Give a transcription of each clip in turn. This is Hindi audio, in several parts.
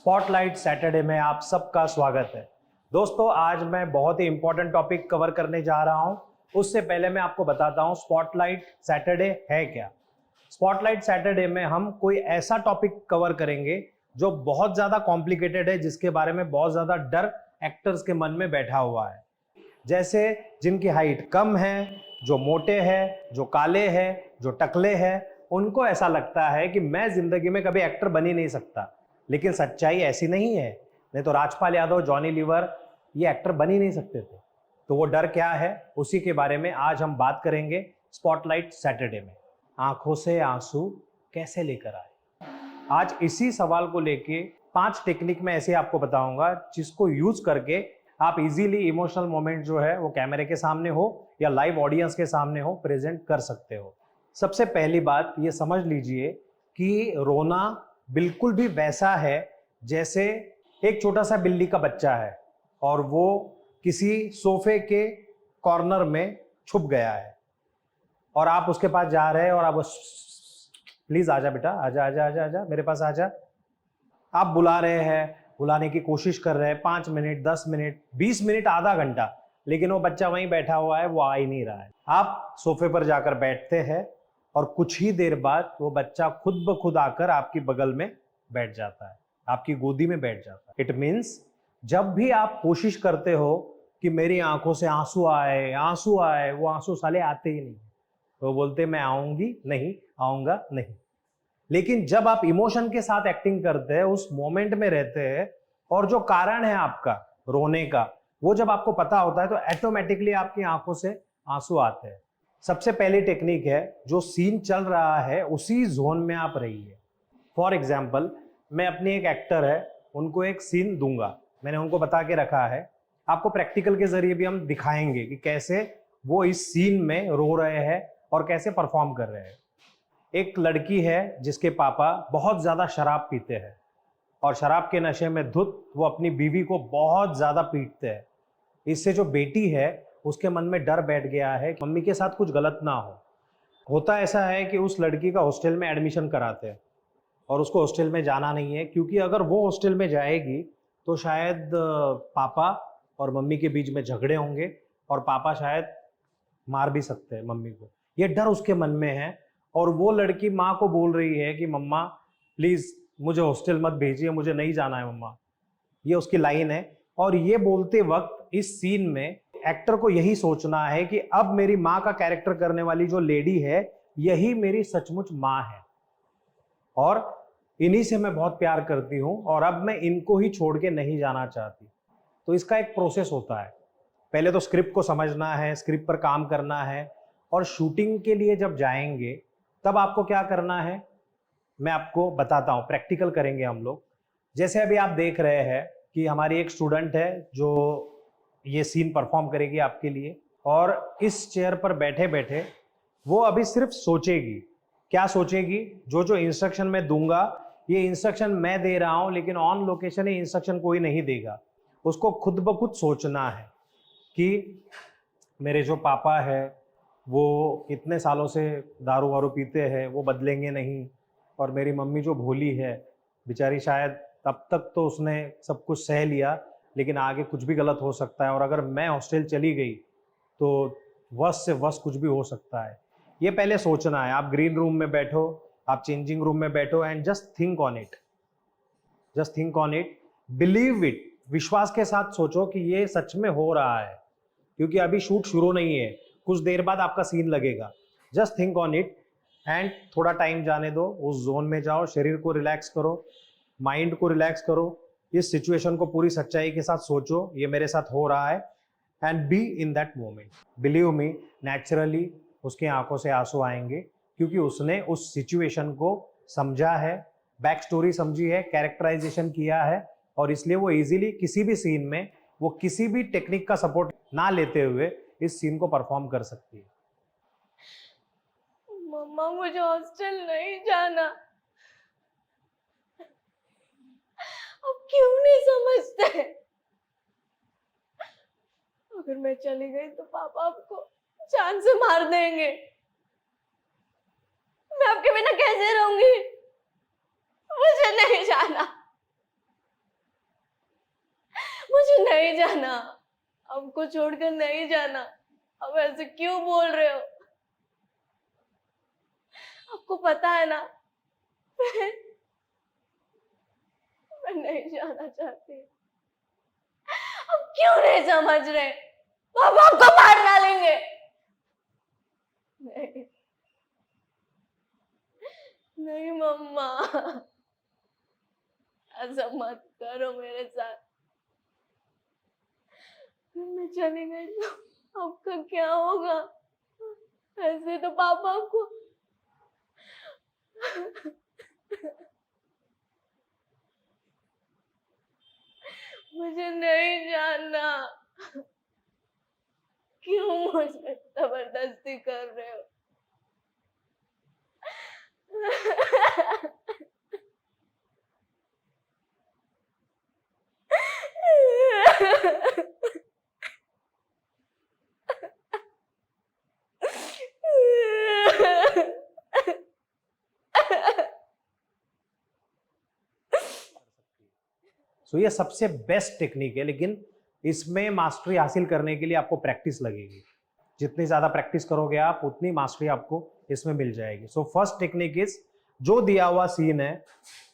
स्पॉटलाइट सैटरडे में आप सबका स्वागत है। दोस्तों, आज मैं बहुत ही इंपॉर्टेंट टॉपिक कवर करने जा रहा हूं। उससे पहले मैं आपको बताता हूं स्पॉटलाइट सैटरडे है क्या। स्पॉटलाइट सैटरडे में हम कोई ऐसा टॉपिक कवर करेंगे जो बहुत ज्यादा कॉम्प्लिकेटेड है, जिसके बारे में बहुत ज्यादा डर एक्टर्स के मन में बैठा हुआ है। जैसे जिनकी हाइट कम है, जो मोटे हैं, जो काले हैं, जो टकले हैं, उनको ऐसा लगता है कि मैं जिंदगी में कभी एक्टर बन ही नहीं सकता। लेकिन सच्चाई ऐसी नहीं है। नहीं तो राजपाल यादव, जॉनी लीवर ये एक्टर बन ही नहीं सकते थे। तो वो डर क्या है, उसी के बारे में आज हम बात करेंगे स्पॉटलाइट सैटरडे में। आंखों से आंसू कैसे लेकर आए, आज इसी सवाल को लेके 5 टेक्निक में ऐसे आपको बताऊंगा जिसको यूज करके आप इजीली इमोशनल मोमेंट जो है वो कैमरे के सामने हो या लाइव ऑडियंस के सामने हो प्रेजेंट कर सकते हो। सबसे पहली बात ये समझ लीजिए कि रोना बिल्कुल भी वैसा है जैसे एक छोटा सा बिल्ली का बच्चा है और वो किसी सोफे के कॉर्नर में छुप गया है और आप उसके पास जा रहे हैं और आप प्लीज आजा बेटा, आजा आजा आजा आजा मेरे पास आजा। आप बुला रहे हैं, बुलाने की कोशिश कर रहे हैं, 5 मिनट, 10 मिनट, 20 मिनट, आधा घंटा, लेकिन वो बच्चा वहीं बैठा हुआ है, वो आ ही नहीं रहा है। आप सोफे पर जाकर बैठते हैं और कुछ ही देर बाद वो बच्चा खुद ब खुद आकर आपकी बगल में बैठ जाता है, आपकी गोदी में बैठ जाता है। इट मीन्स जब भी आप कोशिश करते हो कि मेरी आंखों से आंसू आए, आंसू आए, वो आंसू साले आते ही नहीं। वो बोलते मैं आऊंगी नहीं, आऊंगा नहीं। लेकिन जब आप इमोशन के साथ एक्टिंग करते हैं, उस मोमेंट में रहते हैं और जो कारण है आपका रोने का वो जब आपको पता होता है तो ऑटोमेटिकली आपकी आंखों से आंसू आते हैं। सबसे पहली टेक्निक है, जो सीन चल रहा है उसी जोन में आप रहिए। फॉर एग्जाम्पल, मैं अपनी एक एक्टर है, उनको एक सीन दूंगा, मैंने उनको बता के रखा है। आपको प्रैक्टिकल के जरिए भी हम दिखाएंगे कि कैसे वो इस सीन में रो रहे हैं और कैसे परफॉर्म कर रहे हैं। एक लड़की है जिसके पापा बहुत ज्यादा शराब पीते हैं और शराब के नशे में धुत वो अपनी बीवी को बहुत ज्यादा पीटते हैं। इससे जो बेटी है उसके मन में डर बैठ गया है कि मम्मी के साथ कुछ गलत ना हो। होता ऐसा है कि उस लड़की का हॉस्टल में एडमिशन कराते हैं और उसको हॉस्टल में जाना नहीं है, क्योंकि अगर वो हॉस्टल में जाएगी तो शायद पापा और मम्मी के बीच में झगड़े होंगे और पापा शायद मार भी सकते हैं मम्मी को। ये डर उसके मन में है और वो लड़की माँ को बोल रही है कि मम्मा प्लीज मुझे हॉस्टल मत भेजिए, मुझे नहीं जाना है मम्मा। ये उसकी लाइन है। और ये बोलते वक्त इस सीन में एक्टर को यही सोचना है कि अब मेरी माँ का कैरेक्टर करने वाली जो लेडी है यही मेरी सचमुच माँ है और इन्हीं से मैं बहुत प्यार करती हूँ और अब मैं इनको ही छोड़ के नहीं जाना चाहती। तो इसका एक प्रोसेस होता है। पहले तो स्क्रिप्ट को समझना है, स्क्रिप्ट पर काम करना है और शूटिंग के लिए जब जाएंगे तब आपको क्या करना है मैं आपको बताता हूँ, प्रैक्टिकल करेंगे हम लोग। जैसे अभी आप देख रहे हैं कि हमारी एक स्टूडेंट है जो ये सीन परफॉर्म करेगी आपके लिए और इस चेयर पर बैठे बैठे वो अभी सिर्फ सोचेगी। क्या सोचेगी? जो जो इंस्ट्रक्शन मैं दूंगा ये इंस्ट्रक्शन मैं दे रहा हूं, लेकिन ऑन लोकेशन ये इंस्ट्रक्शन कोई नहीं देगा। उसको खुद ब खुद सोचना है कि मेरे जो पापा है वो इतने सालों से दारू वारू पीते हैं, वो बदलेंगे नहीं, और मेरी मम्मी जो भोली है बेचारी, शायद तब तक तो उसने सब कुछ सह लिया लेकिन आगे कुछ भी गलत हो सकता है और अगर मैं हॉस्टल चली गई तो वर्स्ट से वर्स्ट कुछ भी हो सकता है। ये पहले सोचना है। आप ग्रीन रूम में बैठो, आप चेंजिंग रूम में बैठो and just think on it, just think on it, believe it. विश्वास के साथ सोचो कि ये सच में हो रहा है, क्योंकि अभी शूट शुरू नहीं है, कुछ देर बाद आपका सीन लगेगा। Just think on it and थोड़ा टाइम जाने दो, उस जोन में जाओ, शरीर को रिलैक्स करो, माइंड को रिलैक्स करो, इस सिचुएशन को पूरी सच्चाई के साथ सोचो ये मेरे साथ हो रहा है and be in that moment. Believe me, naturally उसकी आंखों से आंसू आएंगे, क्योंकि उसने उस सिचुएशन को समझा है, बैक स्टोरी समझी है, कैरेक्टराइजेशन किया है और इसलिए वो इजीली किसी भी सीन में वो किसी भी टेक्निक का सपोर्ट ना लेते हुए इस सीन को परफॉर्म कर सकती है। मम्मा मुझे हॉस्टल नहीं जाना। अब क्यों नहीं समझते? अगर मैं चली गई तो पापा आपको जान से मार देंगे। मैं आपके बिना कैसे रहूंगी? मुझे नहीं जाना। नहीं जाना, हमको छोड़कर नहीं जाना। अब ऐसे क्यों बोल रहे हो? आपको पता है ना, मैं नहीं जाना चाहती। अब क्यों नहीं समझ रहे? पापा आपको मार डालेंगे। नहीं नहीं मम्मा, ऐसा मत करो मेरे साथ। मैं चली गई तो आपका क्या होगा? ऐसे तो पापा को मुझे नहीं जानना। क्यों मुझे जबरदस्ती कर रहे हो? सो ये सबसे बेस्ट टेक्निक है, लेकिन इसमें मास्टरी हासिल करने के लिए आपको प्रैक्टिस लगेगी। जितनी ज़्यादा प्रैक्टिस करोगे आप, उतनी मास्टरी आपको इसमें मिल जाएगी। सो फर्स्ट टेक्निक इज, जो दिया हुआ सीन है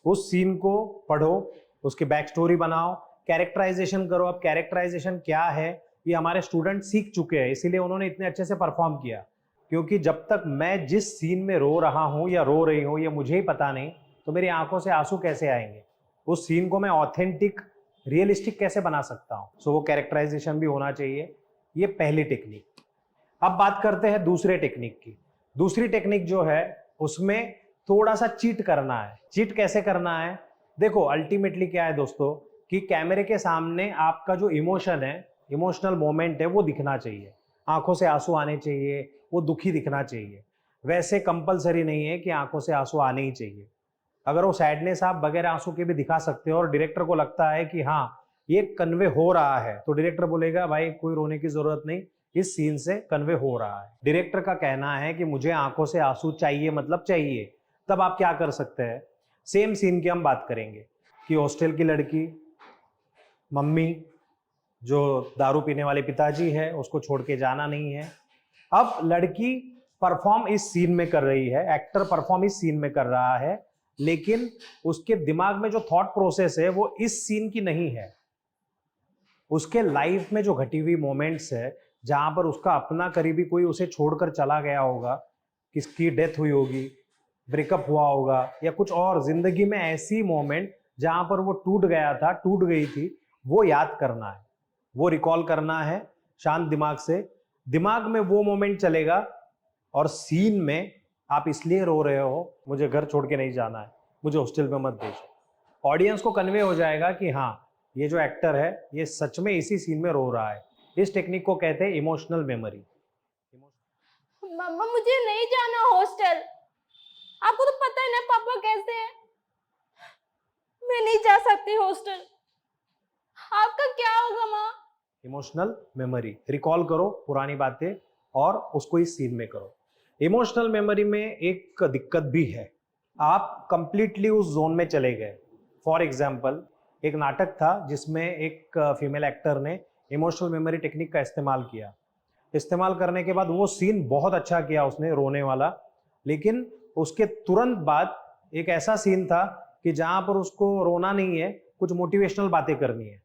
उस सीन को पढ़ो, उसकी बैक स्टोरी बनाओ, कैरेक्टराइजेशन करो। अब कैरेक्टराइजेशन क्या है ये हमारे स्टूडेंट सीख चुके हैं, इसीलिए उन्होंने इतने अच्छे से परफॉर्म किया। क्योंकि जब तक मैं जिस सीन में रो रहा हूँ या रो रही हूँ ये मुझे ही पता नहीं, तो मेरी आंखों से आंसू कैसे आएंगे? उस सीन को मैं ऑथेंटिक, रियलिस्टिक कैसे बना सकता हूँ? सो वो कैरेक्टराइजेशन भी होना चाहिए। ये पहली टेक्निक। अब बात करते हैं दूसरे टेक्निक की। दूसरी टेक्निक जो है उसमें थोड़ा सा चीट करना है। चीट कैसे करना है? देखो, अल्टीमेटली क्या है दोस्तों, कि कैमरे के सामने आपका जो इमोशन है, इमोशनल मोमेंट है, वो दिखना चाहिए। आंखों से आंसू आने चाहिए, वो दुखी दिखना चाहिए। वैसे कंपलसरी नहीं है कि आंखों से आंसू आने ही चाहिए। अगर वो सैडनेस आप बगैर आंसू के भी दिखा सकते हो और डायरेक्टर को लगता है कि हाँ ये कन्वे हो रहा है, तो डायरेक्टर बोलेगा भाई कोई रोने की जरूरत नहीं, इस सीन से कन्वे हो रहा है। डायरेक्टर का कहना है कि मुझे आंखों से आंसू चाहिए, मतलब चाहिए। तब आप क्या कर सकते हैं? सेम सीन की हम बात करेंगे कि हॉस्टल की लड़की, मम्मी जो दारू पीने वाले पिताजी है उसको छोड़ के जाना नहीं है। अब लड़की परफॉर्म इस सीन में कर रही है, एक्टर परफॉर्म इस सीन में कर रहा है, लेकिन उसके दिमाग में जो थॉट प्रोसेस है वो इस सीन की नहीं है। उसके लाइफ में जो घटी हुई मोमेंट्स है, जहां पर उसका अपना करीबी कोई उसे छोड़कर चला गया होगा, किसकी डेथ हुई होगी, ब्रेकअप हुआ होगा, या कुछ और जिंदगी में ऐसी मोमेंट जहां पर वो टूट गया था, टूट गई थी, वो याद करना है, वो रिकॉल करना है शांत दिमाग से। दिमाग में वो मोमेंट चलेगा और सीन में आप इसलिए रो रहे हो, मुझे घर छोड़ के नहीं जाना है, मुझे हॉस्टल में मत भेजो। ऑडियंस को कन्वे हो जाएगा कि हाँ ये जो एक्टर है ये सच में इसी सीन में रो रहा है। इस टेक्निक को कहते हैं इमोशनल मेमोरी। मम्मा मुझे नहीं जाना हॉस्टल। आपको तो पता है ना पापा कैसे हैं। मैं नहीं जा सकती हॉस्टल। आपका क्या होगा माँ? इमोशनल मेमोरी रिकॉल करो पुरानी बातें और उसको इस सीन में करो। इमोशनल मेमोरी में एक दिक्कत भी है, आप कंप्लीटली उस जोन में चले गए। फॉर एग्जाम्पल, एक नाटक था जिसमें एक फीमेल एक्टर ने इमोशनल मेमोरी टेक्निक का इस्तेमाल किया। इस्तेमाल करने के बाद वो सीन बहुत अच्छा किया उसने, रोने वाला, लेकिन उसके तुरंत बाद एक ऐसा सीन था कि जहां पर उसको रोना नहीं है, कुछ मोटिवेशनल बातें करनी है।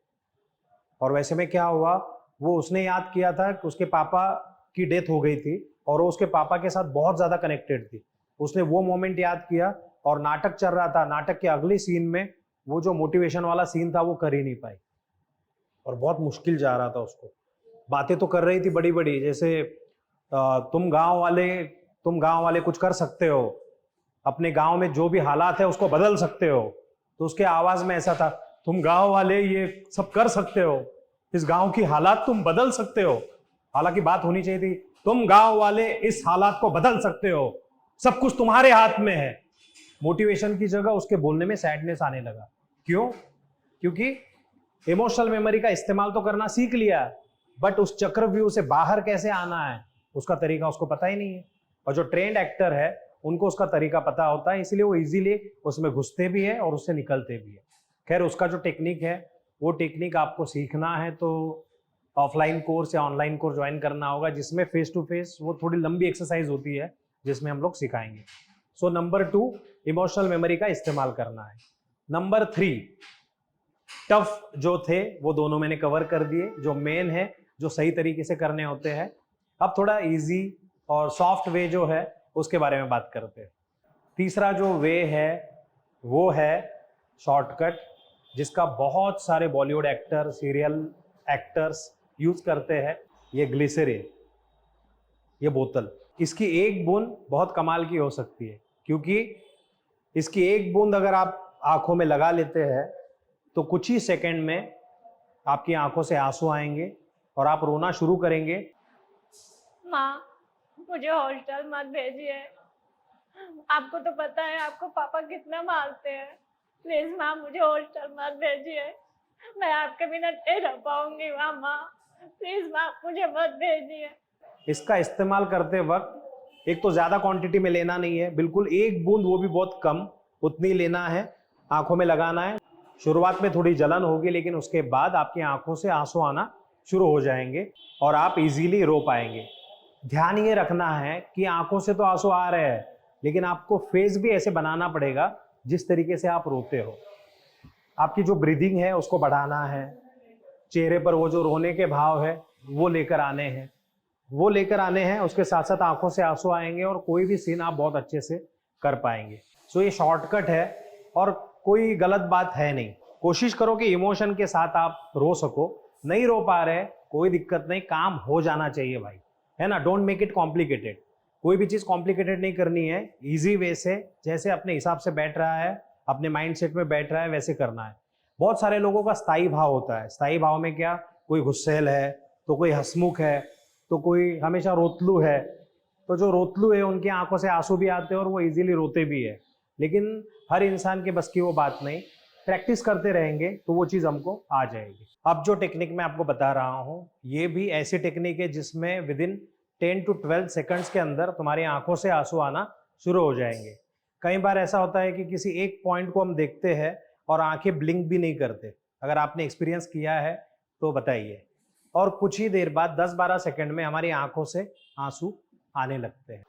और वैसे में क्या हुआ, वो उसने याद किया था कि उसके पापा की डेथ हो गई थी और वो उसके पापा के साथ बहुत ज़्यादा कनेक्टेड थी। उसने वो मोमेंट याद किया और नाटक चल रहा था, नाटक के अगले सीन में वो जो मोटिवेशन वाला सीन था वो कर ही नहीं पाई और बहुत मुश्किल जा रहा था उसको। बातें तो कर रही थी बड़ी बड़ी, जैसे तुम गांव वाले कुछ कर सकते हो, अपने गांव में जो भी हालात है उसको बदल सकते हो। तो उसके आवाज में ऐसा था, तुम गांव वाले ये सब कर सकते हो, इस गांव की हालात तुम बदल सकते हो। हालांकि बात होनी चाहिए थी, तुम गांव वाले इस हालात को बदल सकते हो, सब कुछ तुम्हारे हाथ में है। मोटिवेशन की जगह उसके बोलने में सैडनेस आने लगा। क्यों? क्योंकि इमोशनल मेमोरी का इस्तेमाल तो करना सीख लिया, बट उस चक्रव्यूह से बाहर कैसे आना है उसका तरीका उसको पता ही नहीं है। और जो ट्रेंड एक्टर है उनको उसका तरीका पता होता है, इसलिए वो इजीली उसमें घुसते भी है और उससे निकलते भी है। खैर, उसका जो टेक्निक है वो टेक्निक आपको सीखना है तो ऑफलाइन कोर्स या ऑनलाइन कोर्स ज्वाइन करना होगा, जिसमें फेस टू फेस वो थोड़ी लंबी एक्सरसाइज होती है जिसमें हम लोग सिखाएंगे। सो नंबर 2 इमोशनल मेमोरी का इस्तेमाल करना है। नंबर 3 टफ जो थे वो दोनों मैंने कवर कर दिए, जो मेन है जो सही तरीके से करने होते हैं। अब थोड़ा इजी और सॉफ्ट वे जो है उसके बारे में बात करते हैं। तीसरा जो वे है वो है शॉर्टकट, जिसका बहुत सारे Bollywood actor, serial actors use करते हैं। ये ग्लिसरीन, ये बोतल, इसकी एक बूंद बहुत कमाल की हो सकती है, क्योंकि इसकी एक बूंद अगर आप आंखों में लगा लेते हैं तो कुछ ही सेकंड में आपकी आंखों से आंसू आएंगे और आप रोना शुरू करेंगे। माँ, मुझे हॉस्टल मत भेजिए। आपको तो पता है आपको पापा कितना मारते हैं। प्लीज माँ, मुझे हॉस्टल मत भेजिए। मैं आपके बिना नहीं रह पाऊंगी माँ। प्लीज माँ, मुझे मत भेजिए। इसका इस्तेमाल करते वक्त एक तो ज़्यादा क्वांटिटी में लेना नहीं है, बिल्कुल एक बूंद, वो भी बहुत कम, उतनी लेना है, आंखों में लगाना है। शुरुआत में थोड़ी जलन होगी, लेकिन उसके बाद आपकी आंखों से आंसू आना शुरू हो जाएंगे और आप इजीली रो पाएंगे। ध्यान ये रखना है कि आंखों से तो आंसू आ रहे हैं, लेकिन आपको फेस भी ऐसे बनाना पड़ेगा जिस तरीके से आप रोते हो। आपकी जो ब्रीदिंग है उसको बढ़ाना है, चेहरे पर वो जो रोने के भाव है वो लेकर आने हैं, उसके साथ साथ आंखों से आंसू आएंगे और कोई भी सीन आप बहुत अच्छे से कर पाएंगे। सो ये शॉर्टकट है और कोई गलत बात है नहीं। कोशिश करो कि इमोशन के साथ आप रो सको। नहीं रो पा रहे, कोई दिक्कत नहीं, काम हो जाना चाहिए भाई, है ना। Don't make it complicated. कोई भी चीज़ कॉम्प्लिकेटेड नहीं करनी है, इजी वे से, जैसे अपने हिसाब से बैठ रहा है, अपने माइंड सेट में बैठ रहा है, वैसे करना है। बहुत सारे लोगों का स्थायी भाव होता है। स्थायी भाव में क्या, कोई गुस्सैल है तो कोई हंसमुख है तो कोई हमेशा रोतलू है। तो जो रोतलू है उनकी आंखों से आंसू भी आते हैं और वो इजीली रोते भी है, लेकिन हर इंसान के बस की वो बात नहीं। प्रैक्टिस करते रहेंगे तो वो चीज़ हमको आ जाएगी। अब जो टेक्निक मैं आपको बता रहा हूँ ये भी ऐसी टेक्निक है जिसमें विदिन 10 to 12 सेकंड्स के अंदर तुम्हारी आंखों से आंसू आना शुरू हो जाएंगे। कई बार ऐसा होता है कि किसी एक पॉइंट को हम देखते हैं और आंखें ब्लिंक भी नहीं करते। अगर आपने एक्सपीरियंस किया है तो बताइए। और कुछ ही देर बाद 10-12 सेकंड में हमारी आंखों से आंसू आने लगते हैं।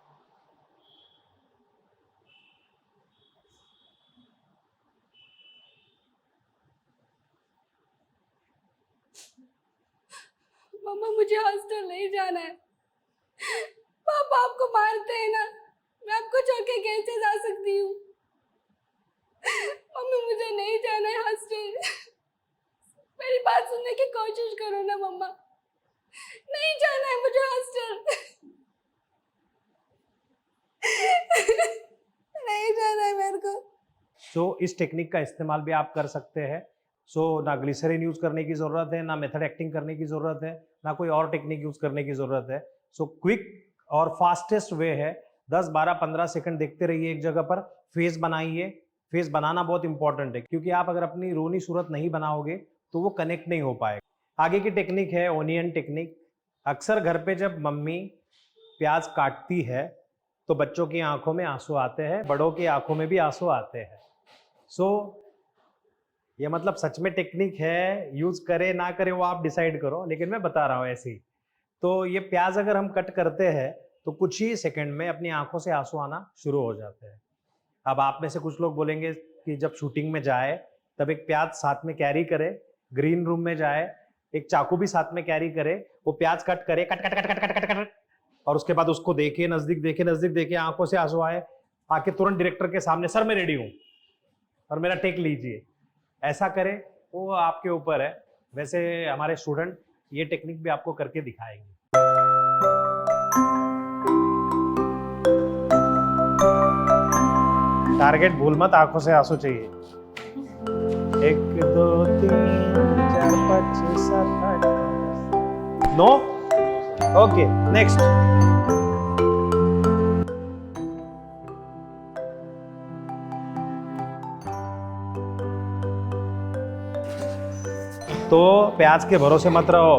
मम्मा, मुझे हॉस्टल नहीं जाना है। पापा आपको मारते हैं ना, मैं आपको छोड़ के कैसे जा सकती हूँ? मम्मी, मुझे नहीं जाना है हॉस्टल। मेरी बात सुनने की कोशिश करो ना मम्मा। नहीं जाना है मुझे हॉस्टल। नहीं जाना है मेरे को। सो इस टेक्निक का इस्तेमाल भी आप कर सकते हैं। सो ना ग्लिसरीन यूज़ करने की ज़रूरत है, ना मेथड एक्टिंग करने की ज़रूरत है, ना कोई और टेक्निक यूज़ करने की ज़रूरत है। सो क्विक और फास्टेस्ट वे है। 10, 12, 15 सेकंड देखते रहिए एक जगह पर, फेस बनाइए। फेस बनाना बहुत इंपॉर्टेंट है, क्योंकि आप अगर अपनी रोनी सूरत नहीं बनाओगे तो वो कनेक्ट नहीं हो पाएगा। आगे की टेक्निक है ओनियन टेक्निक। अक्सर घर पे जब मम्मी प्याज काटती है तो बच्चों की आंखों में आंसू आते हैं, बड़ों की आंखों में भी आंसू आते हैं। सो ये मतलब सच में टेक्निक है, यूज करे ना करे वो आप डिसाइड करो, लेकिन मैं बता रहा हूँ ऐसे ही। तो ये प्याज अगर हम कट करते हैं तो कुछ ही सेकंड में अपनी आंखों से आंसू आना शुरू हो जाते हैं। अब आप में से कुछ लोग बोलेंगे कि जब शूटिंग में जाए तब एक प्याज साथ में कैरी करे, ग्रीन रूम में जाए एक चाकू भी साथ में कैरी करे, वो प्याज कट करे, cut cut cut cut cut cut cut, और उसके बाद उसको देखे, नजदीक देखे, आंखों से आंसू आए, आके तुरंत डायरेक्टर के सामने, सर मैं रेडी हूँ और मेरा टेक लीजिए, ऐसा करें। वो आपके ऊपर है। वैसे हमारे स्टूडेंट ये टेक्निक भी आपको करके दिखाएंगे। टारगेट भूल मत, आंखों से आंसू चाहिए। 1 2 3 4 5 6 7 8 9। Okay, next. तो प्याज के भरोसे मत रहो,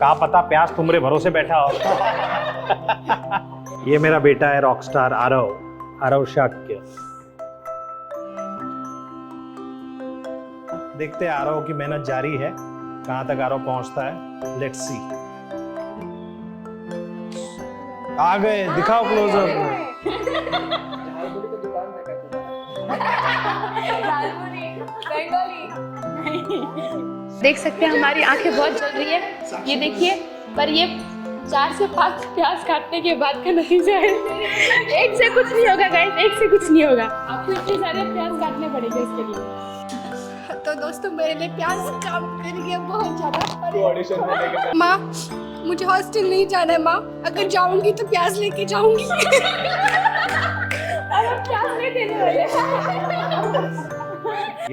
कहा पता प्याज तुम्हारे भरोसे बैठा हो। ये मेरा बेटा है रॉकस्टार आरव शाक्य। देखते आरव की मेहनत जारी है, कहाँ तक आरव पहुंचता है। Let's see. आ गए, दिखाओ क्लोजअप। देख सकते हैं हमारी आंखें बहुत जल रही है, ये देखिए। पर ये 4 से 5 प्याज काटने के बाद का नतीजा है। एक से कुछ नहीं होगा गाइस, एक से कुछ नहीं होगा। आपको इतने सारे प्याज काटने पड़ेंगे इसके लिए। तो दोस्तों मेरे लिए प्याज काम कर गया बहुत ज्यादा। माँ मुझे हॉस्टल नहीं जाना है माँ, अगर जाऊंगी तो प्याज लेके जाऊंगी। प्याज नहीं देने वाले।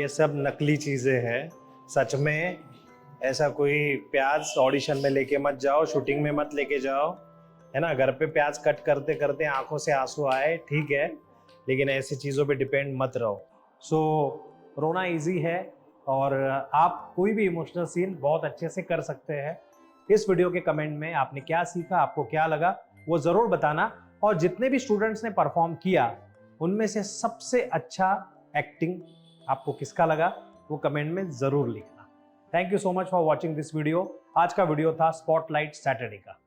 ये सब नकली चीजें हैं, सच में ऐसा कोई प्याज ऑडिशन में लेके मत जाओ, शूटिंग में मत लेके जाओ, है ना। घर पे प्याज कट करते करते आंखों से आंसू आए, ठीक है, लेकिन ऐसी चीज़ों पे डिपेंड मत रहो। रोना इजी है और आप कोई भी इमोशनल सीन बहुत अच्छे से कर सकते हैं। इस वीडियो के कमेंट में आपने क्या सीखा, आपको क्या लगा, वो ज़रूर बताना। और जितने भी स्टूडेंट्स ने परफॉर्म किया उनमें से सबसे अच्छा एक्टिंग आपको किसका लगा, वो कमेंट में ज़रूर लिखना। Thank you so much for watching this video. आज का वीडियो था स्पॉटलाइट सैटरडे का।